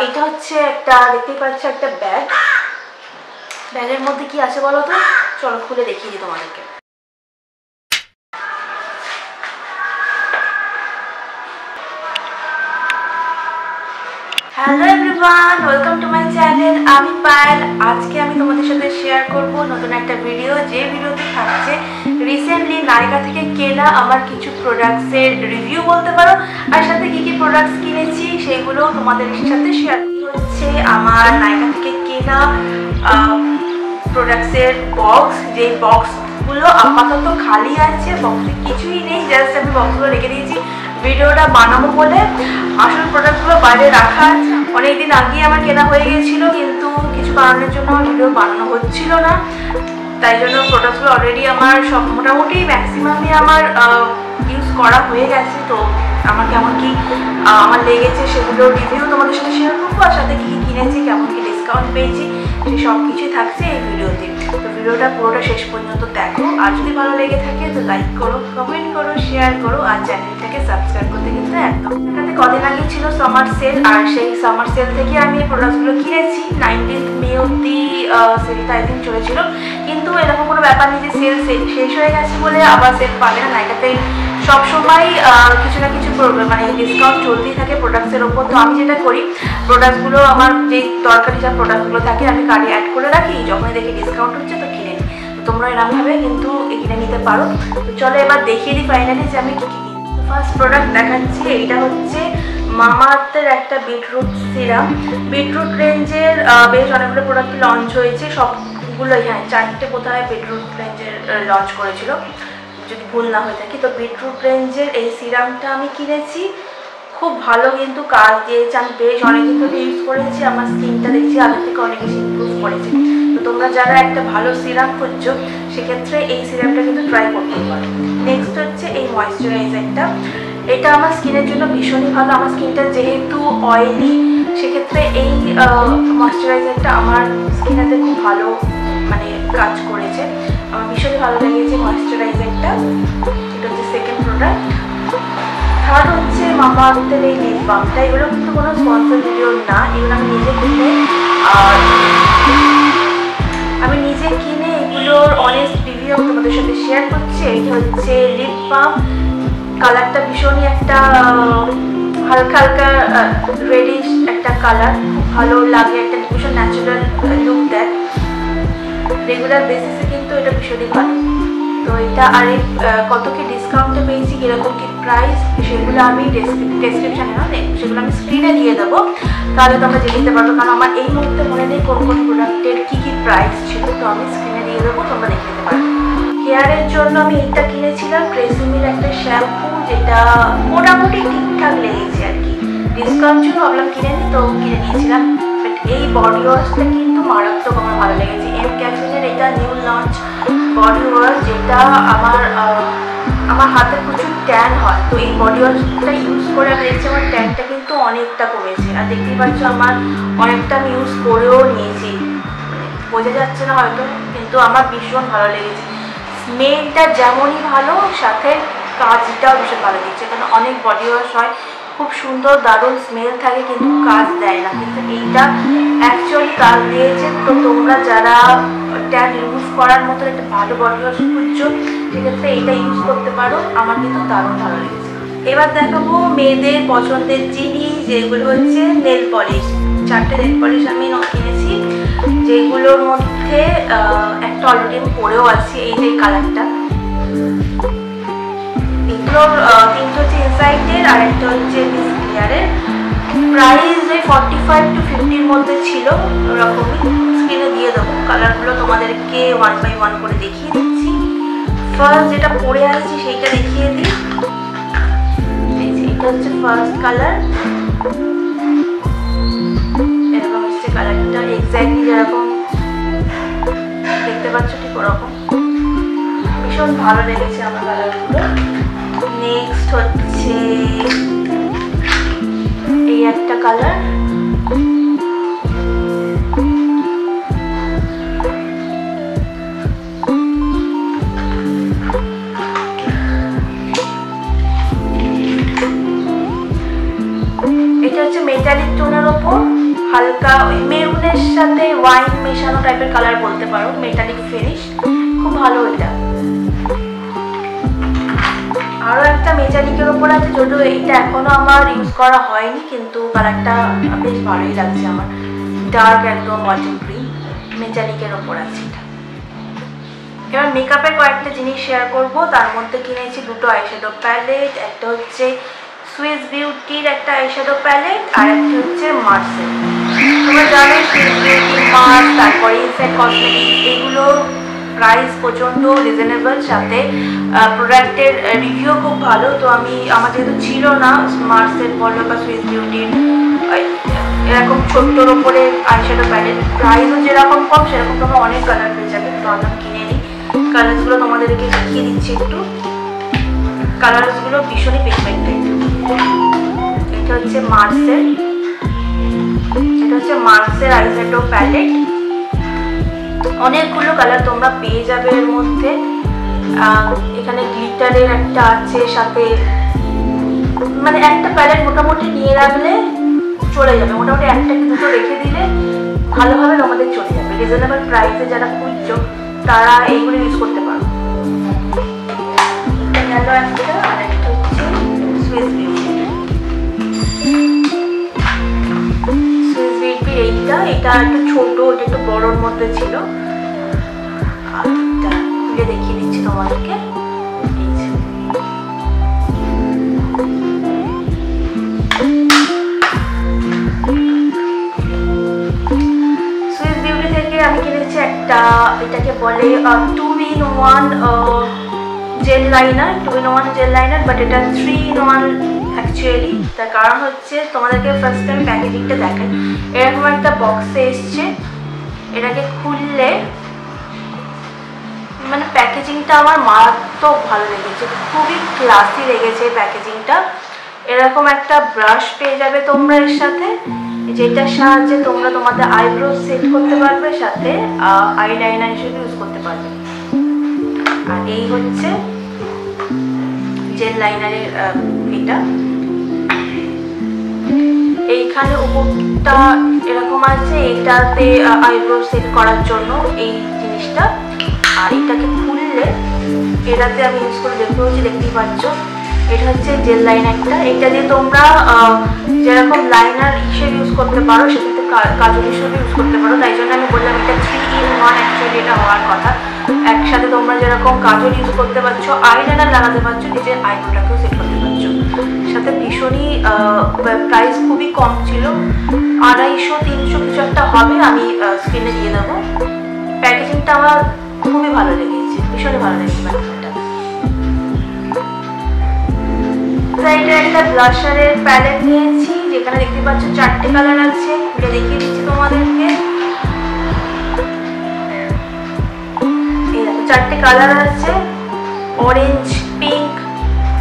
এটা হচ্ছে একটা, দেখতেই পাচ্ছ একটা ব্যাগ। ব্যাগের মধ্যে কি আছে বলো তো? চলো খুলে দেখিয়ে দিই তোমাদেরকে। Hello everyone, welcome to my channel. আমি পায়েল। আজকে আমি তোমাদের সাথে শেয়ার করব নতুন একটা ভিডিও, যে ভিডিওতে থাকছে রিসেন্টলি নাইকা থেকে কেনা আমার কিছু প্রোডাক্টসের রিভিউ বলতে পারো, আর সাথে কি কি প্রোডাক্টস কিনেছি সেগুলো তোমাদের সাথে শেয়ার হচ্ছে। আমার নাইকা থেকে কেনা প্রোডাক্টসের বক্স, যে বক্সগুলো আপাতত খালি আছে, বক্সে কিছুই নেই, জাস্ট আমি বক্সগুলো রেখে দিয়েছি ভিডিওটা বানাবো বলে। আসল প্রোডাক্টগুলো বাইরে রাখা আছে। অনেকদিন আগে আমার কেনা হয়ে গিয়েছিল, কিন্তু কিছু কারণের জন্য আমার ভিডিও বানানো হচ্ছিল না, তাই জন্য প্রোডাক্টগুলো অলরেডি আমার সব মোটামুটি ম্যাক্সিমামই আমার ইউজ করা হয়ে গেছে। তো আমার কেমন কি আমার লেগেছে সেগুলো রিভিউ তোমাদের সাথে শেয়ার করবো, আর সাথে কী কী কিনেছি, কেমন কি ডিসকাউন্ট পেয়েছি, সেই সব কিছুই থাকছে এই ভিডিওতে। তো ভিডিওটা পুরোটা শেষ পর্যন্ত দেখো, আর যদি ভালো লেগে থাকে তো লাইক করো, কমেন্ট করো, শেয়ার করো, আর চ্যানেলটাকে সাবস্ক্রাইব করতে কিন্তু একদম। এখানে কদিন আগে ছিল সামার সেল, আর সেই সামার সেল থেকে আমি এই প্রোডাক্টগুলো কিনেছি। 19 মে অব্দি সেলটা আই থিঙ্ক চলেছিল, কিন্তু এরকম কোনো ব্যাপার নেই যে সেল শেষ হয়ে গেছে বলে আবার সেল পাবে না। নাইকাতে সবসময় কিছু না কিছু মানে ডিসকাউন্ট চলতেই থাকে প্রোডাক্টসের ওপর। তো আমি যেটা করি, প্রোডাক্টসগুলো আমার যে দরকারি যা প্রোডাক্টগুলো থাকে আমি কার্ডে অ্যাড করে রাখি, যখনই দেখি ডিসকাউন্ট হচ্ছে তো কিনে নিই। তো তোমরা এরকমভাবে কিন্তু কিনে নিতে পারো। তো চলো এবার দেখিয়ে দিই ফাইনালি যে আমি কী কী কিনি। ফার্স্ট প্রোডাক্ট দেখাচ্ছি, এইটা হচ্ছে মামাআর্থের একটা বিটরুট সিরাম। বিটরুট রেঞ্জের বেশ অনেকগুলো প্রোডাক্ট লঞ্চ হয়েছে, সবগুলোই, হ্যাঁ 4টে কোথায় বিটরুট রেঞ্জের লঞ্চ করেছিল যদি ভুল না হয়ে থাকে। তো বিটরুট রেঞ্জের এই সিরামটা আমি কিনেছি, খুব ভালো কিন্তু কাজ দিয়েছে। আমি বেশ অনেকদিন ধরে ইউজ করেছি, আমার স্কিনটা দেখছি আগের থেকে অনেক বেশি ইমপ্রুভ করেছে। তো তোমরা যারা একটা ভালো সিরাম খুঁজছো সেক্ষেত্রে এই সিরামটা কিন্তু ট্রাই করতে পারো। নেক্সট হচ্ছে এই ময়েশ্চারাইজারটা, এটা আমার স্কিনের জন্য ভীষণই ভালো। আমার স্কিনটা যেহেতু অয়েলি, সেক্ষেত্রে এই ময়েশ্চারাইজারটা আমার স্কিনেতে খুব ভালো মানে কাজ করেছে, আমার ভীষণই ভালো লেগেছে ময়েশ্চারাইজারটা। এটা হচ্ছে সেকেন্ড প্রোডাক্ট। থার্ড হচ্ছে মামাআর্থের এই লিপ বামটা। এগুলো কিন্তু কোনো স্পন্সর ভিডিও না, এগুলো আমি নিজে কিনে, আর আমি নিজে কিনে এগুলোর অনেস্ট রিভিউ তোমাদের সাথে শেয়ার করছি। এইটা হচ্ছে লিপ বাম, কালারটা ভীষণই একটা হালকা হালকা রেডিশ একটা কালার, খুব ভালো লাগে, একটা ভীষণ ন্যাচারাল লুক দেয়। রেগুলার বেসিসে কিন্তু এটা ভীষণই ভালো। তো এটা আর কত কি ডিসকাউন্টে পেয়েছি, কীরকম কি প্রাইস, সেগুলো আমি ডেসক্রিপশানে সেগুলো আমি স্ক্রিনে দিয়ে দেবো, তাহলে তোমরা জেনে নিতে পারবে। কারণ আমার এই মুহূর্তে মনে নেই কোন কোন প্রোডাক্টের কী কী প্রাইস ছিল, তো আমি স্ক্রিনে দিয়ে দেবো, তোমরা দেখে নিতে পারবে। হেয়ারের জন্য আমি এইটা কিনেছিলাম, ট্রেসিমির একটা শ্যাম্পু, যেটা মোটামুটি ঠিকঠাক লেগেছে আর কি। ডিসকাউন্ট ছিল, ভাবলাম কিনে নিই, তো কিনে নিয়েছিলাম। বাট এই বডি ওয়াশটা কিন্তু মারাত্মক আমার ভালো লেগেছে। এম ক্যাফিনের এটা নিউ লঞ্চ বডি ওয়াশ, যেটা আমার হাতে প্রচুর ট্যান হয়, তো এই বডি ওয়াশটা ইউজ করে আমি দেখছি আমার ট্যানটা কিন্তু অনেকটা কমেছে। আর দেখতেই পাচ্ছ আমার অনেকটা আমি ইউজ করেও নিয়েছি, মানে বোঝা যাচ্ছে না হয়তো, কিন্তু আমার ভীষণ ভালো লেগেছে। স্মেলটা যেমনই ভালো, সাথে কাজটাও ভীষণ ভালো দিচ্ছে। কারণ অনেক বডি ওয়াশ হয় খুব সুন্দর দারুণ স্মেল থাকে কিন্তু কাজ দেয় না, কিন্তু এইটা অ্যাকচুয়ালি কাজ দিয়েছে। তো তোমরা যারা ট্যান রিমুভ করার মতো একটা ভালো বডি ওয়াশ খুঁজছো সেক্ষেত্রে এইটা ইউজ করতে পারো, আমার কিন্তু দারুণ ভালো লেগেছে। এবার দেখাবো মেয়েদের পছন্দের জিনিস, যেগুলো হচ্ছে নেল পলিশ। 4টে নেল পলিশ আমি কিনেছি, যেগুলোর মধ্যে একটা অলরেডি আমি পরেও আছি, এই যে কালারটা। এগুলোর 3টে হচ্ছে ইনসাইডের, আর একটা হচ্ছে মিস ক্লিয়ারের। প্রাইস ওই 45 to 50-র মধ্যে ছিল, ওরকমই। স্ক্রিনে দিয়ে দেবো, কালারগুলো তোমাদেরকে 1 by 1 করে দেখিয়ে দিচ্ছি। ফার্স্ট যেটা পরে আছি সেইটা দেখিয়ে দিই। এটা হচ্ছে ফার্স্ট কালার, এরকম হচ্ছে কালারটা, এক্স্যাক্টলি যেরকম দেখতে পাচ্ছ ঠিক ওরকম। ভীষণ ভালো লেগেছে আমার কালারগুলো। নেক্সট হচ্ছে এই একটা কালার, এটা হচ্ছে মেটালিক টোনের ওপর, হালকা ওই মেরুনের সাথে ওয়াইন মেশানো টাইপের কালার বলতে পারো, মেটালিক ফিনিশ, খুব ভালো এটা। আরও একটা মেটালিকের ওপর আছে, যদিও এইটা এখনো আমার ইউজ করা হয়নি, কিন্তু কালারটা বেশ ভালোই লাগছে আমার, ডার্ক একদম ওয়াটার গ্রিন মেটালিকের ওপর আছে এটা। এবার মেকআপের কয়েকটা জিনিস শেয়ার করব। তার মধ্যে কিনেছি দুটো আইশ্যাডো প্যালেট, একটা হচ্ছে সুইস বিউটির একটা আইশ্যাডো প্যালেট, আর একটা হচ্ছে মার্সের। তোমরা জানো সুইস বিউটি, মার্স, তারপরে ইনসাইড কসমেটিক্স, এগুলোর প্রাইস প্রচণ্ড রিজনেবল, সাথে প্রোডাক্টের রিভিউ খুব ভালো। তো আমার যেহেতু ছিল না মার্সের বলো বা সুইস বিউটির এরকম ছোট্টোর ওপরে আইশ্যাডো প্যালেট, প্রাইসও যেরকম কম সেরকম তোমরা অনেক কালার পেয়ে যাবে। তো আমি কিনে নিই। কালার্সগুলো তোমাদেরকে দেখিয়ে দিচ্ছি একটু। কালার্সগুলো ভীষণই পিগমেন্টেড। এটা হচ্ছে মার্সের আইশ্যাডো প্যালেট। অনেকগুলো কালার তোমরা পেয়ে যাবে এর মধ্যে। এখানে গ্লিটারের একটা আছে, সাথে মানে একটা প্যালেট মোটামুটি নিয়ে রাখলে চলে যাবে, মোটামুটি একটা দুটো রেখে দিলে ভালোভাবে তোমাদের চলে যাবে। রিজনেবল প্রাইসে যারা খুঁজছো তারা এইগুলো ইউজ করতে পারো। গেল একটা, আর একটা হচ্ছে সুইস বিউটির এইটা একটু ছোট, এটা একটু বড়োর মধ্যে ছিল। আর খুলে দেখিয়ে দিচ্ছি তোমাদেরকে। সুইস বিউটি থেকে আমি কিনেছি একটা, এটাকে বলে 2-in-1 জেল লাইনার, বাট এটা 3-in-1 অ্যাকচুয়ালি। তার কারণ হচ্ছে তোমাদেরকে ফার্স্ট টাইম প্যাকেজিংটা দেখাই। এরকম একটা বক্সে এসছে, এটাকে খুললে মানে প্যাকেজিংটা আমার মারাত্মক ভালো লেগেছে, খুবই ক্লাসি লেগেছে প্যাকেজিংটা। এরকম একটা ব্রাশ পেয়ে যাবে তোমরা এর সাথে, যেটার সাহায্যে তোমরা তোমাদের আইব্রো সেট করতে পারবে, সাথে আইলাইনার হিসেবে ইউজ করতে পারবে। আর এই হচ্ছে জেল লাইনারের এটা। এইখানে উপরটা এরকম আছে, এটাতে আইব্রো সেট করার জন্য এই জিনিসটা। আর এটাকে খুললে এটাতে আমি ইউজ করে দেখতেই পাচ্ছ, এটা হচ্ছে জেল লাইনারটা। এটা দিয়ে তোমরা যেরকম লাইনার হিসেবে ইউজ করতে পারো, সেটাতে কাজল হিসেবে ইউজ করতে পারো। তাই জন্য আমি বললাম এটা 3-in-1 অ্যাকচুয়ালি এটা হওয়ার কথা। একসাথে তোমরা যেরকম কাজল ইউজ করতে পারছো, আইলাইনার লাগাতে পারছো, নিজের আইব্রোটাকেও সেট করতে পারছো। সাথে ভীষণই প্রাইস খুবই কম ছিল, 250-300 কিছু একটা হবে, আমি স্ক্রিনে দিয়ে দেবো। প্যাকেজিংটা আমার খুবই ভালো লেগেছে, ভীষণই ভালো লেগেছে প্যাকেজিংটা। সাইডে একটা ব্লাশারের প্যালেট নিয়েছি, যেখানে দেখতে পাচ্ছ 4টে কালার আছে। এটা দেখিয়ে দিচ্ছি তোমাদেরকে। এই দেখো 4টে কালার আছে, অরেঞ্জ, পিঙ্ক,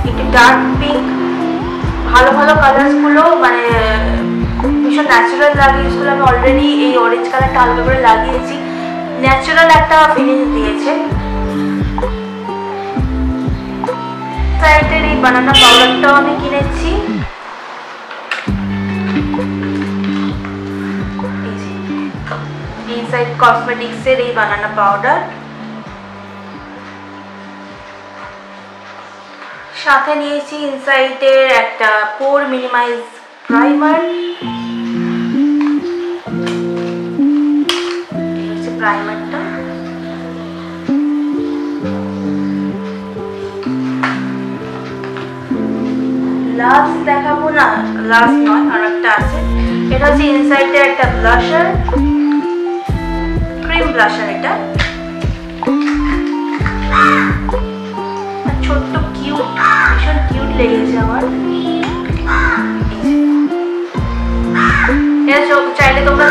একটু ডার্ক পিঙ্ক। ভালো ভালো কালারসগুলো মানে ভীষণ ন্যাচারাল লাগে। ইউজগুলো আমি অলরেডি এই অরেঞ্জ কালারটা হালকা করে লাগিয়েছি, ন্যাচারাল একটা ফিনিশ দিয়েছে। সাইডের এই বানানা পাউডারটাও আমি কিনেছি। ইনসাইড কসমেটিক্সের এই বানানা পাউডার, সাথে নিয়েছি ইনসাইডের একটা পোর মিনিমাইজ প্রাইমার। প্রাইমারটা লাস্ট দেখাবো না, লাস্ট নয়, আর একটা আছে। এটা হচ্ছে ইনসাইডের একটা ব্লাশার, ক্রিম ব্লাশার। এটা ছোট্ট কিউট, ভীষণ কিউট লেগেছে আমার। এটা চাইলে তোমরা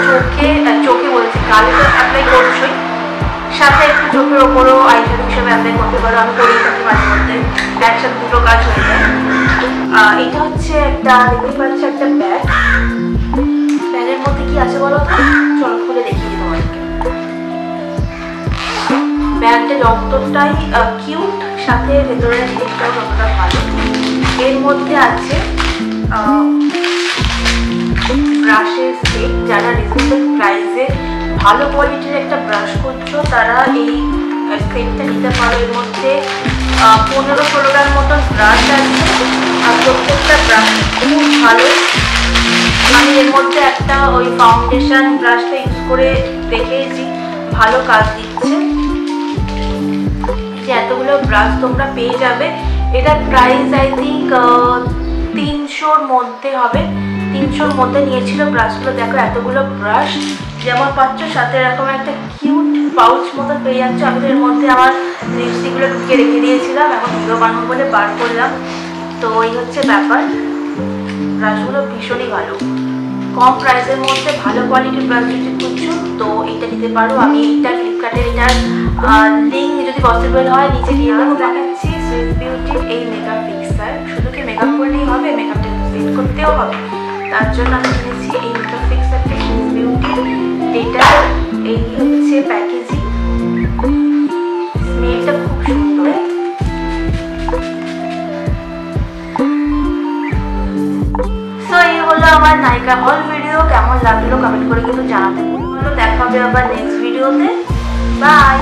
চোখে বলছি গালে তো অ্যাপ্লাই করছোই, সাথে একটু চোখের ওপরও আইশ্যাডো হিসেবে অ্যাপ্লাই করতে পারো। আমি করেই থাকি মাঝে মধ্যে, একসাথে দুটো কাজ হয়ে যায়। এটা হচ্ছে একটা, দেখতে পাচ্ছ একটা ব্যাগ। ব্যাগের মধ্যে কি আছে বলো তো, চলো খুলে দেখিয়ে দিই তোমাদেরকে। ব্যাগটা যতটাই কিউট, সাথে ভেতরের জিনিসটাও ততটা ভালো। এর মধ্যে আছে ব্রাশের সেট। যারা রিজনেবল প্রাইসে ভালো কোয়ালিটির একটা ব্রাশ করছো তারা এই সেটটা নিতে পারো। এর মধ্যে 15-16টার মতন ব্রাশ আছে আর প্রত্যেকটা ব্রাশ খুব ভালো। আমি এর মধ্যে একটা ওই ফাউন্ডেশন ব্রাশটা ইউজ করে দেখেছি, ভালো কাজ দিচ্ছে। যে এতগুলো ব্রাশ তোমরা পেয়ে যাবে। এটার প্রাইস আই থিঙ্ক 300-র মধ্যে হবে, 300-র মধ্যে নিয়েছিল ব্রাশগুলো। দেখো এতগুলো ব্রাশ যেমন পাচ্ছ, সাথে এরকম একটা কিউট পাউচ মতো পেয়ে যাচ্ছ। আমি তো এর মধ্যে আমার লিপস্টিকগুলো ঢুকিয়ে রেখে দিয়েছিলাম, এখন ভিডিও বানাবো বলে বার করলাম। তো এই হচ্ছে ব্যাপার, ব্রাশগুলো ভীষণই ভালো, কম প্রাইসের মধ্যে ভালো কোয়ালিটির ব্রাশ যদি খুঁজছো তো এইটা নিতে পারো। আমি এইটা ফ্লিপকার্টের এটার লিঙ্ক যদি পসিবল হয় নিচে দিয়ে দেবো। দেখাচ্ছি সুইস বিউটির এই মেকআপ ফিক্সার। শুধু কি মেকআপ করলেই হবে, মেকআপটা সেট করতেও হবে, তার জন্য আমি কিনেছি এই মেকআপ ফিক্সারটা সুইস বিউটির। এটা এই হচ্ছে প্যাকেজিং, স্মেলটা খুব সুন্দর। তো এই হলো আমার নায়িকা হল ভিডিও। কেমন লাগলো কমেন্ট করে কিন্তু জানাতে ভুলো। দেখা হবে আবার নেক্সট ভিডিওতে। বাই।